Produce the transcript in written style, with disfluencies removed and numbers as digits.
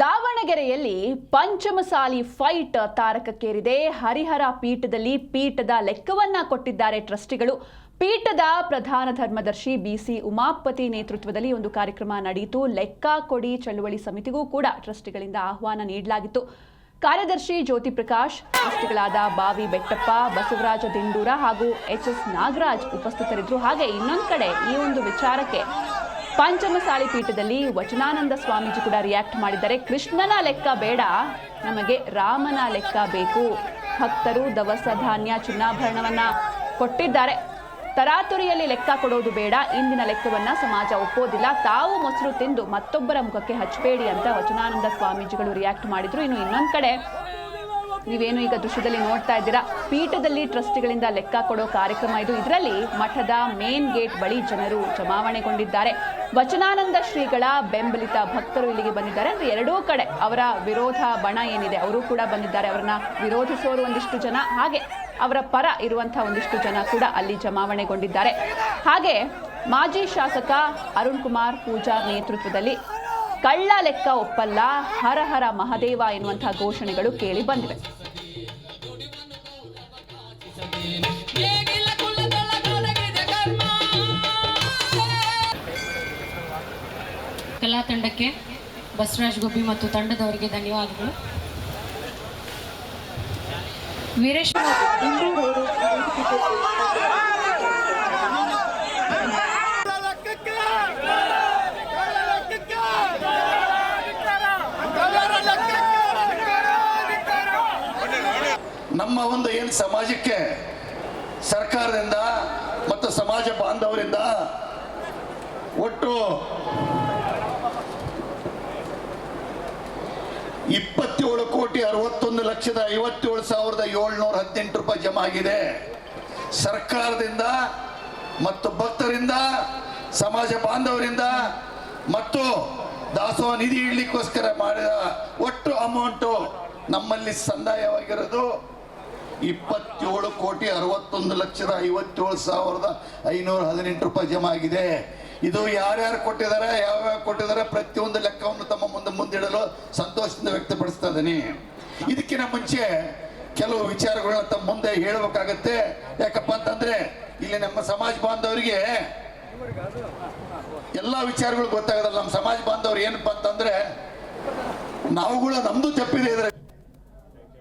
ದಾವಣಗೆರೆಯಲ್ಲಿ ಪಂಚಮಸಾಲಿ ಫೈಟ್ ತಾರಕಕ್ಕೇರಿದೆ. ಹರಿಹರ ಪೀಠದಲ್ಲಿ ಪೀಠದ ಲೆಕ್ಕವನ್ನ ಕೊಟ್ಟಿದ್ದಾರೆ ಟ್ರಸ್ಟಿಗಳು. ಪೀಠದ ಪ್ರಧಾನ ಧರ್ಮದರ್ಶಿ ಬಿಸಿ ಉಮಾಪತಿ ನೇತೃತ್ವದಲ್ಲಿ ಒಂದು ಕಾರ್ಯಕ್ರಮ ನಡೆಯಿತು. ಲೆಕ್ಕ ಕೊಡಿ ಚಳುವಳಿ ಸಮಿತಿಗೂ ಕೂಡ ಟ್ರಸ್ಟಿಗಳಿಂದ ಆಹ್ವಾನ ನೀಡಲಾಗಿತ್ತು. ಕಾರ್ಯದರ್ಶಿ ಜ್ಯೋತಿ ಪ್ರಕಾಶ್, ಟ್ರಸ್ಟಿಗಳಾದ ಬಾವಿ ಬೆಟ್ಟಪ್ಪ, ಬಸವರಾಜ ದಿಂಡೂರ ಹಾಗೂ ಎಚ್ಎಸ್ ನಾಗರಾಜ್ ಉಪಸ್ಥಿತರಿದ್ದರು. ಹಾಗೆ ಇನ್ನೊಂದು ಕಡೆ ಈ ಒಂದು ವಿಚಾರಕ್ಕೆ ಪಂಚಮಸಾಲಿ ಪೀಠದಲ್ಲಿ ವಚನಾನಂದ ಸ್ವಾಮೀಜಿ ಕೂಡ ರಿಯಾಕ್ಟ್ ಮಾಡಿದ್ದಾರೆ. ಕೃಷ್ಣನ ಲೆಕ್ಕ ಬೇಡ, ನಮಗೆ ರಾಮನ ಲೆಕ್ಕ ಬೇಕು. ಭಕ್ತರು ದವಸ ಧಾನ್ಯ ಚಿನ್ನಾಭರಣವನ್ನ ಕೊಟ್ಟಿದ್ದಾರೆ. ತರಾತುರಿಯಲ್ಲಿ ಲೆಕ್ಕ ಕೊಡೋದು ಬೇಡ. ಇಂದಿನ ಲೆಕ್ಕವನ್ನ ಸಮಾಜ ಒಪ್ಪೋದಿಲ್ಲ. ತಾವು ಮೊಸರು ತಿಂದು ಮತ್ತೊಬ್ಬರ ಮುಖಕ್ಕೆ ಹಚ್ಚಬೇಡಿ ಅಂತ ವಚನಾನಂದ ಸ್ವಾಮೀಜಿಗಳು ರಿಯಾಕ್ಟ್ ಮಾಡಿದ್ರು. ಇನ್ನು ಇನ್ನೊಂದು ಕಡೆ ನೀವೇನು ಈಗ ದೃಶ್ಯದಲ್ಲಿ ನೋಡ್ತಾ ಇದ್ದೀರಾ, ಪೀಠದಲ್ಲಿ ಟ್ರಸ್ಟಿಗಳಿಂದ ಲೆಕ್ಕ ಕೊಡೋ ಕಾರ್ಯಕ್ರಮ ಇದು. ಇದರಲ್ಲಿ ಮಠದ ಮೇನ್ ಗೇಟ್ ಬಳಿ ಜನರು ಜಮಾವಣೆಗೊಂಡಿದ್ದಾರೆ. ವಚನಾನಂದ ಶ್ರೀಗಳ ಬೆಂಬಲಿತ ಭಕ್ತರು ಇಲ್ಲಿಗೆ ಬಂದಿದ್ದಾರೆ. ಅಂದ್ರೆ ಎರಡೂ ಕಡೆ ಅವರ ವಿರೋಧ ಬಣ ಏನಿದೆ ಅವರು ಕೂಡ ಬಂದಿದ್ದಾರೆ. ಅವರನ್ನ ವಿರೋಧಿಸೋರು ಒಂದಿಷ್ಟು ಜನ, ಹಾಗೆ ಅವರ ಪರ ಇರುವಂತಹ ಒಂದಿಷ್ಟು ಜನ ಕೂಡ ಅಲ್ಲಿ ಜಮಾವಣೆಗೊಂಡಿದ್ದಾರೆ. ಹಾಗೆ ಮಾಜಿ ಶಾಸಕ ಅರುಣ್ ಕುಮಾರ್ ಪೂಜಾರ್ ನೇತೃತ್ವದಲ್ಲಿ ಕಳ್ಳ ಲೆಕ್ಕ ಒಪ್ಪಲ್ಲ, ಹರ ಹರ ಮಹದೇವ ಎನ್ನುವಂತಹ ಘೋಷಣೆಗಳು ಕೇಳಿ ಬಂದಿವೆ. ಕಲಾ ತಂಡಕ್ಕೆ ಬಸವರಾಜ್ ಗುಬ್ಬಿ ಮತ್ತು ತಂಡದವರಿಗೆ ಧನ್ಯವಾದಗಳು. ವೀರೇಶ್ ನಮ್ಮ ಒಂದು ಏನು ಸಮಾಜಕ್ಕೆ ಸರ್ಕಾರದಿಂದ ಮತ್ತು ಸಮಾಜ ಬಾಂಧವರಿಂದ ಒಟ್ಟು 27,61,57,718 ರೂಪಾಯಿ ಜಮಾ ಆಗಿದೆ. ಸರ್ಕಾರದಿಂದ ಮತ್ತು ಭಕ್ತರಿಂದ, ಸಮಾಜ ಬಾಂಧವರಿಂದ ಮತ್ತು ದಾಸೋಹ ನಿಧಿ ಇಡ್ಲಿಕ್ಕೋಸ್ಕರ ಮಾಡಿದ ಒಟ್ಟು ಅಮೌಂಟು ನಮ್ಮಲ್ಲಿ ಸಂದಾಯವಾಗಿರೋದು 27,61,57,518 ರೂಪಾಯಿ ಜಮಾ ಆಗಿದೆ. ಇದು ಯಾರ್ಯಾರು ಕೊಟ್ಟಿದ್ದಾರೆ, ಯಾವ್ಯಾವ ಕೊಟ್ಟಿದ್ದಾರೆ, ಪ್ರತಿಯೊಂದು ಲೆಕ್ಕವನ್ನು ತಮ್ಮ ಮುಂದಿಡಲು ಸಂತೋಷದಿಂದ ವ್ಯಕ್ತಪಡಿಸ್ತಾ ಇದ್ದೀನಿ. ಇದಕ್ಕಿಂತ ಮುಂಚೆ ಕೆಲವು ವಿಚಾರಗಳನ್ನ ತಮ್ಮ ಮುಂದೆ ಹೇಳಬೇಕಾಗತ್ತೆ. ಯಾಕಪ್ಪ ಅಂತಂದ್ರೆ ಇಲ್ಲಿ ನಮ್ಮ ಸಮಾಜ ಬಾಂಧವರಿಗೆ ಎಲ್ಲಾ ವಿಚಾರಗಳು ಗೊತ್ತಾಗಲ್ಲ. ನಮ್ಮ ಸಮಾಜ ಬಾಂಧವ್ರು ಏನಪ್ಪಾ ಅಂತಂದ್ರೆ ನಾವುಗಳು ನಮ್ದು ತಪ್ಪಿದೆ ಇದ್ರೆ